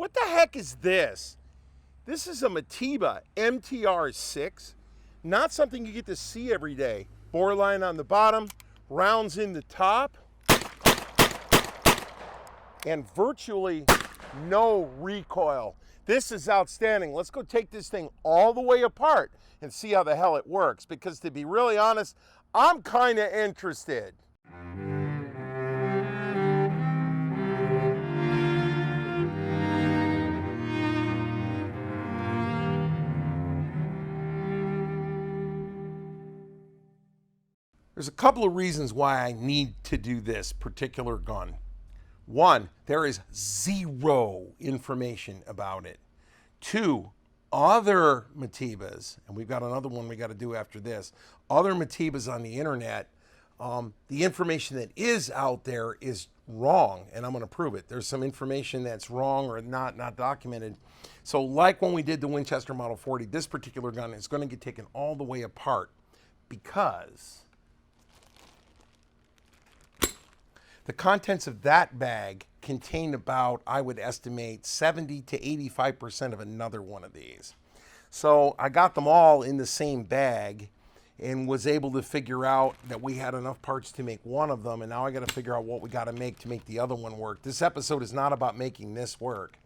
What the heck is this? This is a Mateba MTR6. Not something you get to see every day. Bore line on the bottom, rounds in the top, and virtually no recoil. This is outstanding. Let's go take this thing all the way apart and see how the hell it works, because to be really honest, I'm kind of interested. There's a couple of reasons why I need to do this particular gun. One, there is zero information about it. Two, other Matebas, and we've got another one we got to do after this, other Matebas on the internet, the information that is out there is wrong, and I'm going to prove it. There's some information that's wrong or not documented. So like when we did the Winchester Model 40, this particular gun is going to get taken all the way apart because the contents of that bag contain about, I would estimate, 70 to 85% of another one of these. So I got them all in the same bag and was able to figure out that we had enough parts to make one of them, and now I got to figure out what we got to make the other one work. This episode is not about making this work.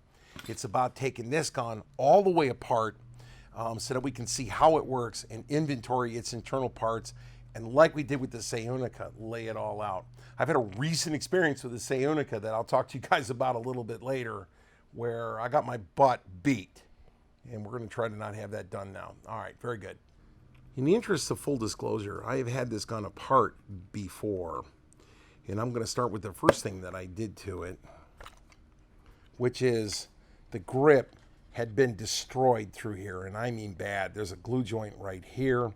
It's about taking this gun all the way apart so that we can see how it works and inventory its internal parts, and like we did with the Sayunica, lay it all out. I've had a recent experience with the Sayunica that I'll talk to you guys about a little bit later, where I got my butt beat, and we're going to try to not have that done now. All right, very good. In the interest of full disclosure, I have had this gun apart before, and I'm going to start with the first thing that I did to it, which is the grip had been destroyed through here, and I mean bad. There's a glue joint right here,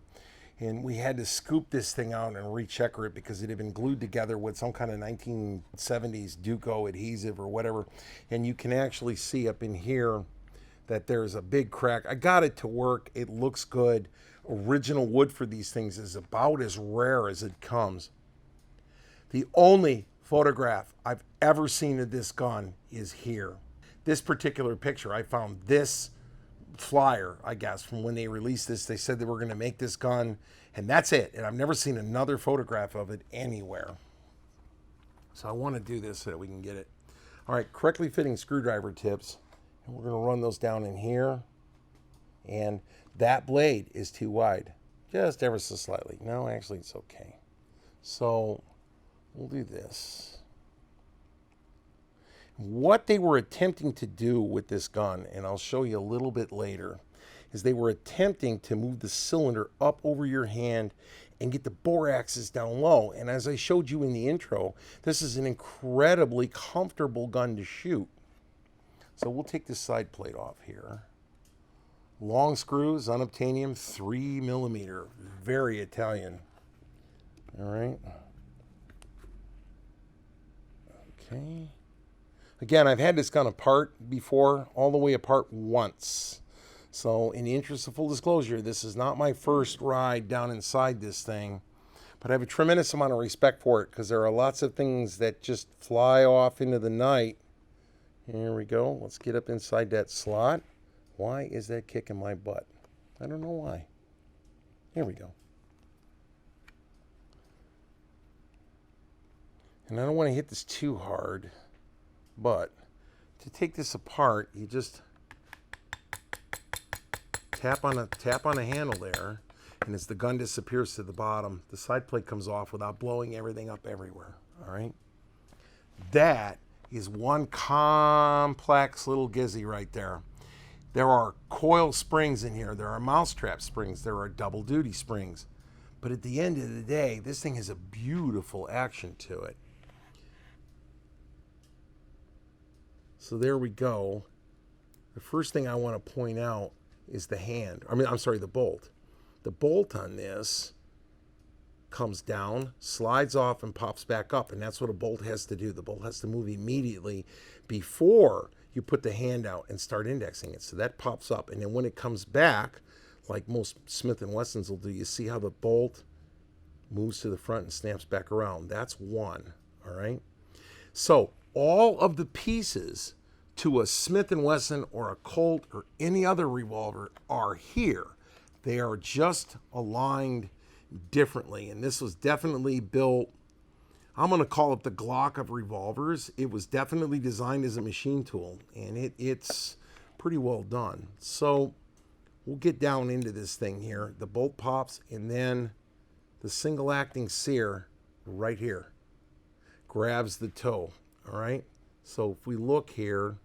and we had to scoop this thing out and rechecker it because it had been glued together with some kind of 1970s Duco adhesive or whatever, and you can actually see up in here that there's a big crack. I got it to work. It looks good. Original wood for these things is about as rare as it comes. The only photograph I've ever seen of this gun is here. This particular picture, I found this flyer, I guess, from when they released this. They said they were going to make this gun, and that's it. And I've never seen another photograph of it anywhere. So I want to do this so that we can get it. All right, correctly fitting screwdriver tips. And we're going to run those down in here. And that blade is too wide, just ever so slightly. No, actually, it's okay. So we'll do this. What they were attempting to do with this gun, and I'll show you a little bit later, is they were attempting to move the cylinder up over your hand and get the bore axis down low. And as I showed you in the intro, this is an incredibly comfortable gun to shoot. So we'll take this side plate off here. Long screws, unobtainium, 3mm, very Italian. All right. Okay. Again, I've had this gun apart before, all the way apart once. So in the interest of full disclosure, this is not my first ride down inside this thing, but I have a tremendous amount of respect for it because there are lots of things that just fly off into the night. Here we go. Let's get up inside that slot. Why is that kicking my butt? I don't know why. Here we go. And I don't want to hit this too hard. But to take this apart, you just tap on a handle there, and as the gun disappears to the bottom, the side plate comes off without blowing everything up everywhere. All right, that is one complex little gizzy right there. There are coil springs in here. There are mousetrap springs. There are double duty springs. But at the end of the day, this thing has a beautiful action to it. So there we go. The first thing I want to point out is the hand. The bolt. The bolt on this comes down, slides off, and pops back up. And that's what a bolt has to do. The bolt has to move immediately before you put the hand out and start indexing it. So that pops up. And then when it comes back, like most Smith & Wessons will do, you see how the bolt moves to the front and snaps back around. That's one. All right. So all of the pieces to a Smith & Wesson or a Colt or any other revolver are here. They are just aligned differently. And this was definitely built, I'm going to call it the Glock of revolvers. It was definitely designed as a machine tool, and it's pretty well done. So we'll get down into this thing here. The bolt pops, and then the single acting sear right here grabs the toe. All right. So if we look here,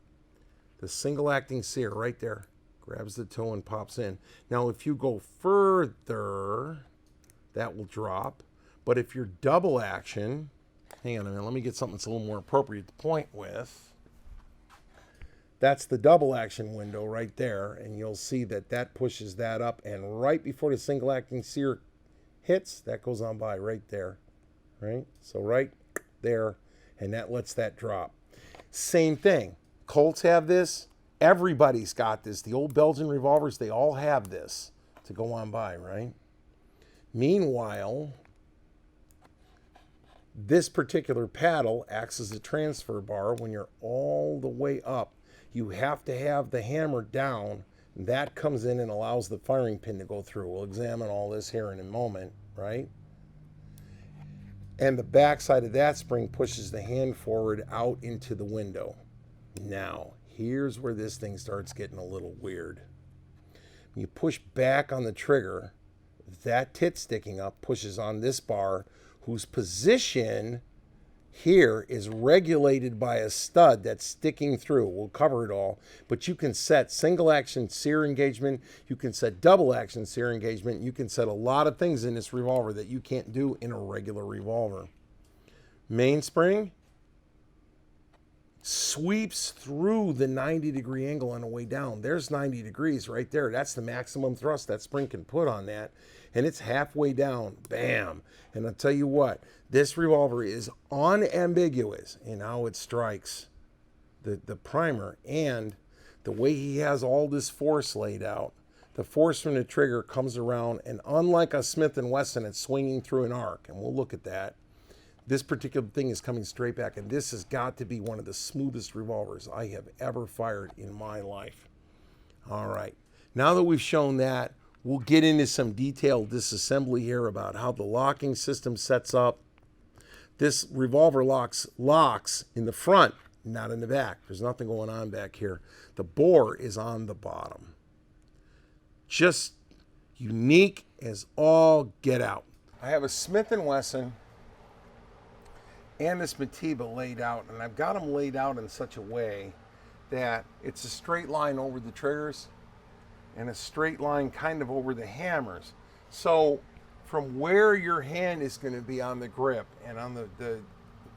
the single acting sear right there grabs the toe and pops in. Now, if you go further, that will drop. But if you're double action, hang on a minute, let me get something that's a little more appropriate to point with. That's the double action window right there, and you'll see that that pushes that up, and right before the single acting sear hits, that goes on by right there, right? So right there, and that lets that drop. Same thing. Colts have this. Everybody's got this. The old Belgian revolvers, they all have this to go on by, right? Meanwhile, this particular paddle acts as a transfer bar when you're all the way up. You have to have the hammer down. That comes in and allows the firing pin to go through. We'll examine all this here in a moment, right? And the backside of that spring pushes the hand forward out into the window. Now, here's where this thing starts getting a little weird. When you push back on the trigger, that tit sticking up pushes on this bar, whose position here is regulated by a stud that's sticking through. We'll cover it all, but you can set single action sear engagement, you can set double action sear engagement, you can set a lot of things in this revolver that you can't do in a regular revolver. Mainspring sweeps through the 90-degree angle on the way down. There's 90 degrees right there. That's the maximum thrust that spring can put on that. And it's halfway down. Bam. And I'll tell you what, this revolver is unambiguous in how it strikes the primer, and the way he has all this force laid out. The force from the trigger comes around, and unlike a Smith & Wesson, it's swinging through an arc, and we'll look at that. This particular thing is coming straight back, and this has got to be one of the smoothest revolvers I have ever fired in my life. All right, now that we've shown that, we'll get into some detailed disassembly here about how the locking system sets up. This revolver locks in the front, not in the back. There's nothing going on back here. The bore is on the bottom. Just unique as all get out. I have a Smith & Wesson and this Mateba laid out, and I've got them laid out in such a way that it's a straight line over the triggers and a straight line kind of over the hammers. So from where your hand is going to be on the grip, and on the you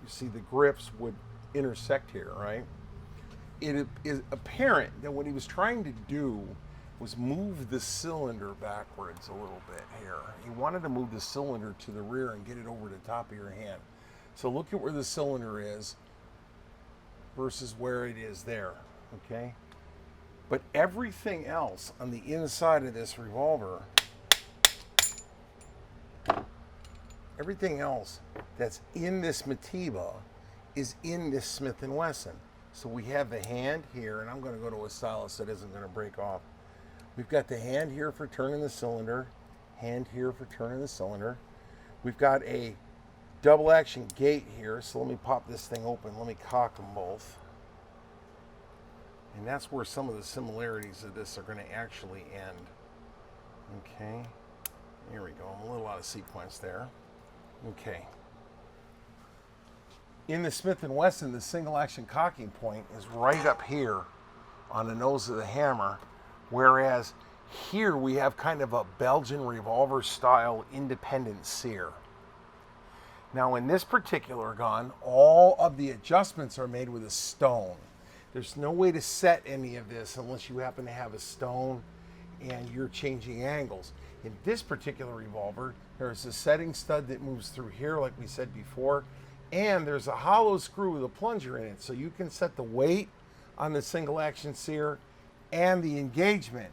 see the grips would intersect here, right? It is apparent that what he was trying to do was move the cylinder backwards a little bit here. He wanted to move the cylinder to the rear and get it over the top of your hand. So look at where the cylinder is versus where it is there, okay? But everything else on the inside of this revolver, everything else that's in this Mateba is in this Smith & Wesson. So we have the hand here, and I'm going to go to a stylus that isn't going to break off. We've got the hand here for turning the cylinder, hand here for turning the cylinder. We've got a double action gate here, so let me pop this thing open. Let me cock them both. And that's where some of the similarities of this are going to actually end. Okay, here we go. I'm a little out of sequence there. Okay. In the Smith & Wesson, the single action cocking point is right up here on the nose of the hammer, whereas here we have kind of a Belgian revolver style independent sear. Now in this particular gun, all of the adjustments are made with a stone. There's no way to set any of this unless you happen to have a stone and you're changing angles. In this particular revolver, there's a setting stud that moves through here like we said before, and there's a hollow screw with a plunger in it, so you can set the weight on the single action sear and the engagement.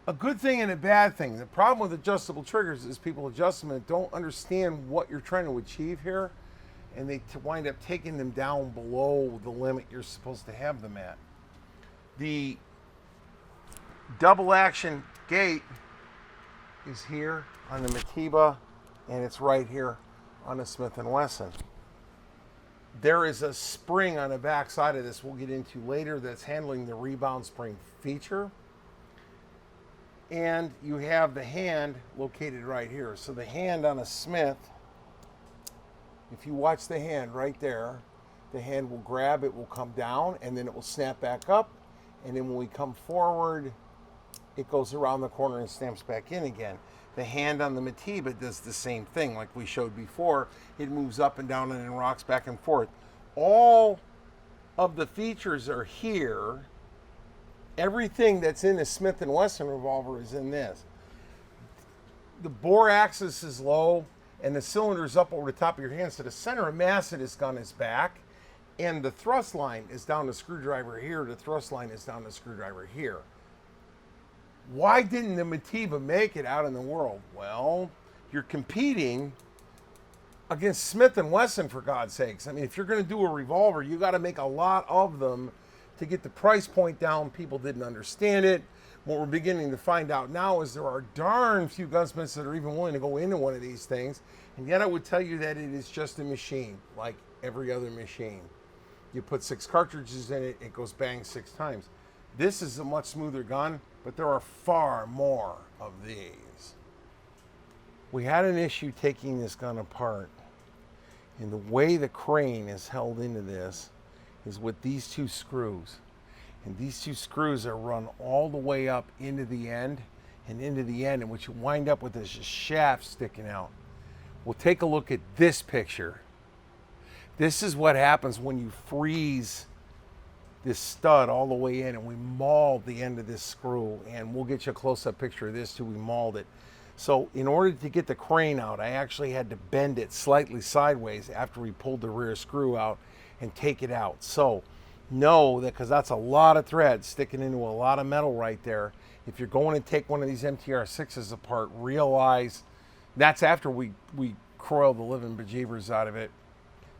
A good thing and a bad thing. The problem with adjustable triggers is people adjust them and don't understand what you're trying to achieve here, and they wind up taking them down below the limit you're supposed to have them at. The double action gate is here on the Mateba, and it's right here on the Smith & Wesson. There is a spring on the back side of this we'll get into later that's handling the rebound spring feature. And you have the hand located right here. So the hand on a Smith, if you watch the hand right there, the hand will grab, it will come down, and then it will snap back up. And then when we come forward, it goes around the corner and snaps back in again. The hand on the Mateba does the same thing like we showed before. It moves up and down and then rocks back and forth. All of the features are here. Everything that's in the Smith & Wesson revolver is in this. The bore axis is low and the cylinder is up over the top of your hand, so the center of mass of this gun is back, and the thrust line is down the screwdriver here. The thrust line is down the screwdriver here. Why didn't the Mateba make it out in the world? Well, you're competing against Smith & Wesson, for God's sakes. I mean, if you're going to do a revolver, you got to make a lot of them to get the price point down. People didn't understand it. What we're beginning to find out now is there are darn few gunsmiths that are even willing to go into one of these things. And yet I would tell you that it is just a machine, like every other machine. You put 6 cartridges in it, it goes bang 6 times. This is a much smoother gun, but there are far more of these. We had an issue taking this gun apart, and the way the crane is held into this is with these 2 screws. And these 2 screws are run all the way up into the end, and what you wind up with is a shaft sticking out. We'll take a look at this picture. This is what happens when you freeze this stud all the way in, and we mauled the end of this screw, and we'll get you a close-up picture of this too. We mauled it. So in order to get the crane out, I actually had to bend it slightly sideways after we pulled the rear screw out and take it out. So know that, because that's a lot of thread sticking into a lot of metal right there, if you're going to take one of these MTR6s apart, realize that's after we coil the living bejeebers out of it.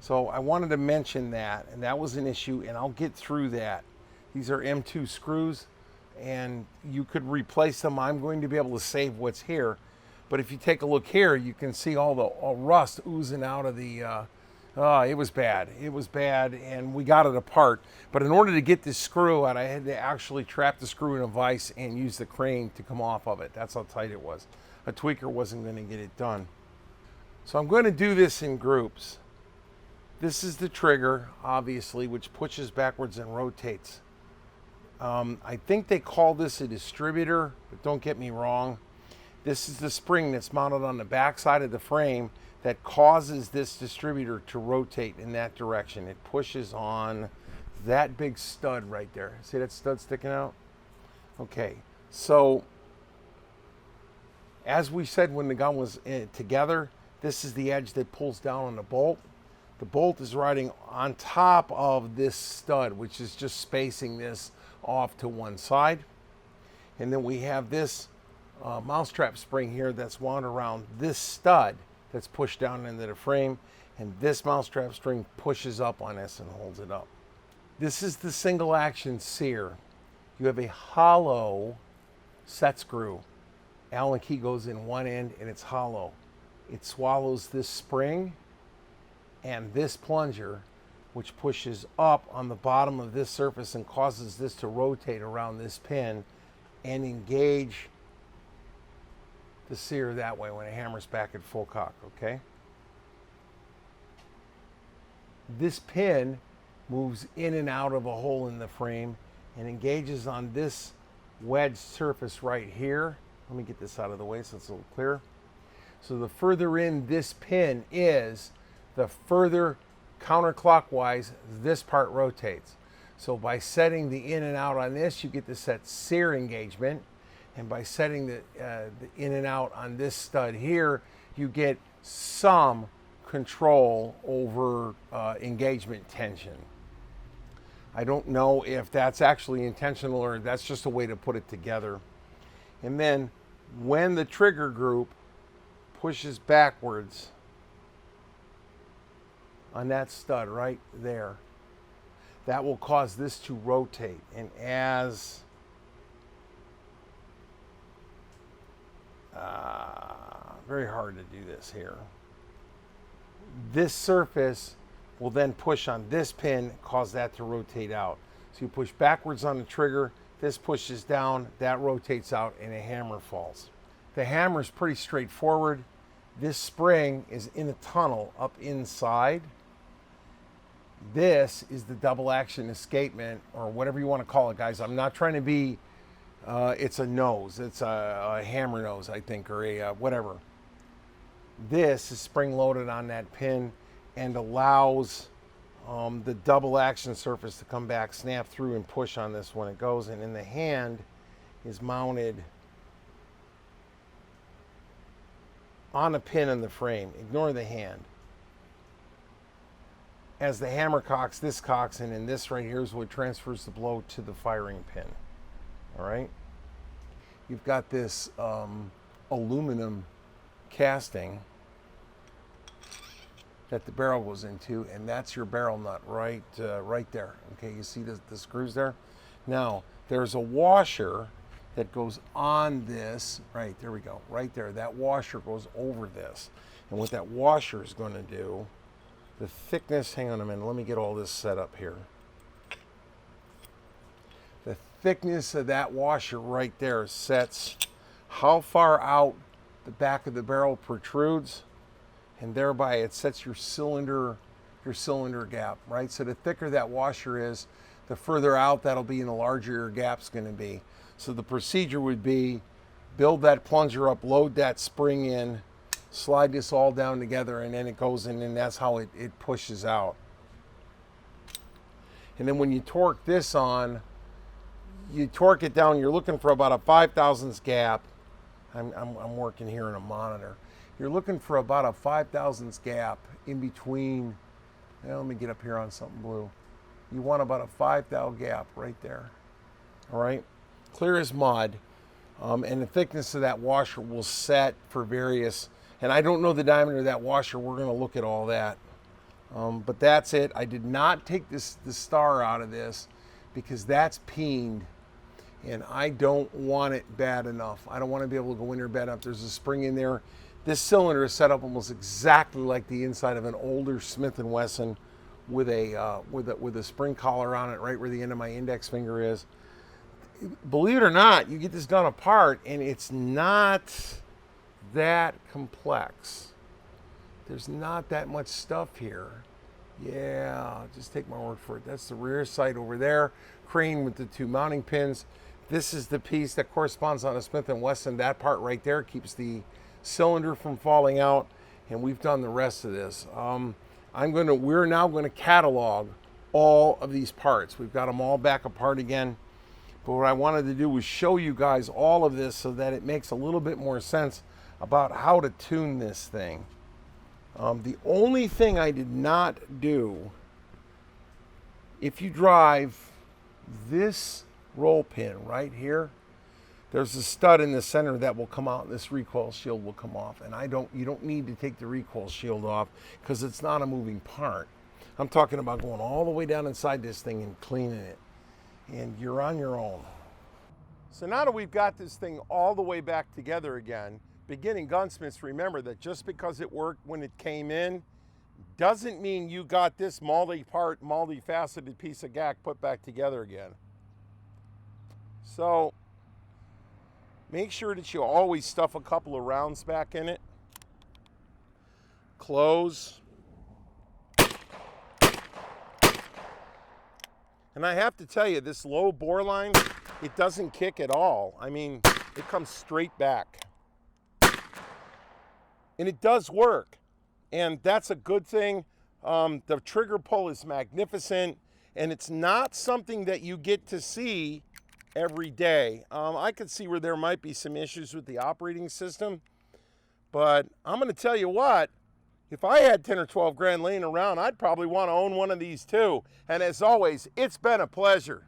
So I wanted to mention that, and that was an issue, and I'll get through that. These are M2 screws, and you could replace them. I'm going to be able to save what's here. But if you take a look here, you can see all the rust oozing out of the, it was bad. It was bad, and we got it apart. But in order to get this screw out, I had to actually trap the screw in a vise and use the crane to come off of it. That's how tight it was. A tweaker wasn't going to get it done. So I'm going to do this in groups. This is the trigger, obviously, which pushes backwards and rotates. I think they call this a distributor, but don't get me wrong. This is the spring that's mounted on the back side of the frame that causes this distributor to rotate in that direction. It pushes on that big stud right there. See that stud sticking out? Okay, so as we said when the gun was together, this is the edge that pulls down on the bolt. The bolt is riding on top of this stud, which is just spacing this off to one side. And then we have this mousetrap spring here that's wound around this stud that's pushed down into the frame, and this mousetrap spring pushes up on this and holds it up. This is the single action sear. You have a hollow set screw. Allen key goes in one end and it's hollow. It swallows this spring and this plunger, which pushes up on the bottom of this surface and causes this to rotate around this pin and engage the sear that way when it hammers back at full cock, okay? This pin moves in and out of a hole in the frame and engages on this wedged surface right here. Let me get this out of the way so it's a little clearer. So the further in this pin is, the further counterclockwise this part rotates. So by setting the in and out on this, you get to set sear engagement. And by setting the in and out on this stud here, you get some control over engagement tension. I don't know if that's actually intentional or that's just a way to put it together. And then when the trigger group pushes backwards on that stud right there, that will cause this to rotate. And as very hard to do this here. This surface will then push on this pin, cause that to rotate out. So you push backwards on the trigger, this pushes down, that rotates out, and a hammer falls. The hammer is pretty straightforward. This spring is in a tunnel up inside. This is the double action escapement, or whatever you want to call it, guys. I'm not trying to be, it's a nose. It's a hammer nose, I think, or a whatever. This is spring loaded on that pin and allows the double action surface to come back, snap through, and push on this when it goes. And in the hand is mounted on a pin in the frame. Ignore the hand. As the hammer cocks, this cocks, and in this right here is what transfers the blow to the firing pin. All right? You've got this aluminum casting that the barrel goes into, and that's your barrel nut right there. Okay, you see the screws there? Now, there's a washer that goes on this, right, there we go, right there. That washer goes over this. And what that washer is going to do, the thickness, hang on a minute, let me get all this set up here. The thickness of that washer right there sets how far out the back of the barrel protrudes, and thereby it sets your cylinder gap, right? So the thicker that washer is, the further out that'll be and the larger your gap's going to be. So the procedure would be build that plunger up, load that spring in, slide this all down together, and then it goes in, and that's how it pushes out. And then when you torque this on, you torque it down, you're looking for about a 5/1000 gap. I'm working here in a monitor. You're looking for about a 5/1000 gap in between. Now, let me get up here on something blue. You want about a 5/1000 gap right there. All right, clear as mud. And the thickness of that washer will set for various, and I don't know the diameter of that washer. We're going to look at all that. But that's it. I did not take the star out of this because that's peened, and I don't want it bad enough. I don't want to be able to go in there bad enough. There's a spring in there. This cylinder is set up almost exactly like the inside of an older Smith & Wesson with a spring collar on it right where the end of my index finger is. Believe it or not, you get this done apart and it's not that complex. There's not that much stuff here. Yeah, just take my word for it. That's the rear sight over there, crane with the two mounting pins. This is the piece that corresponds on a Smith & Wesson. That part right there keeps the cylinder from falling out, and we've done the rest of this. We're now going to catalog all of these parts. We've got them all back apart again. But what I wanted to do was show you guys all of this so that it makes a little bit more sense about how to tune this thing. The only thing I did not do, if you drive this roll pin right here, there's a stud in the center that will come out and this recoil shield will come off. And you don't need to take the recoil shield off because it's not a moving part. I'm talking about going all the way down inside this thing and cleaning it. And you're on your own. So now that we've got this thing all the way back together again, beginning gunsmiths, remember that just because it worked when it came in doesn't mean you got this multi-part, multi-faceted piece of gack put back together again. So make sure that you always stuff a couple of rounds back in it. Close. And I have to tell you, this low bore line, it doesn't kick at all. I mean, it comes straight back. And it does work. And that's a good thing. The trigger pull is magnificent. And it's not something that you get to see every day. I could see where there might be some issues with the operating system. But I'm going to tell you what. If I had 10 or 12 grand laying around, I'd probably want to own one of these too. And as always, it's been a pleasure.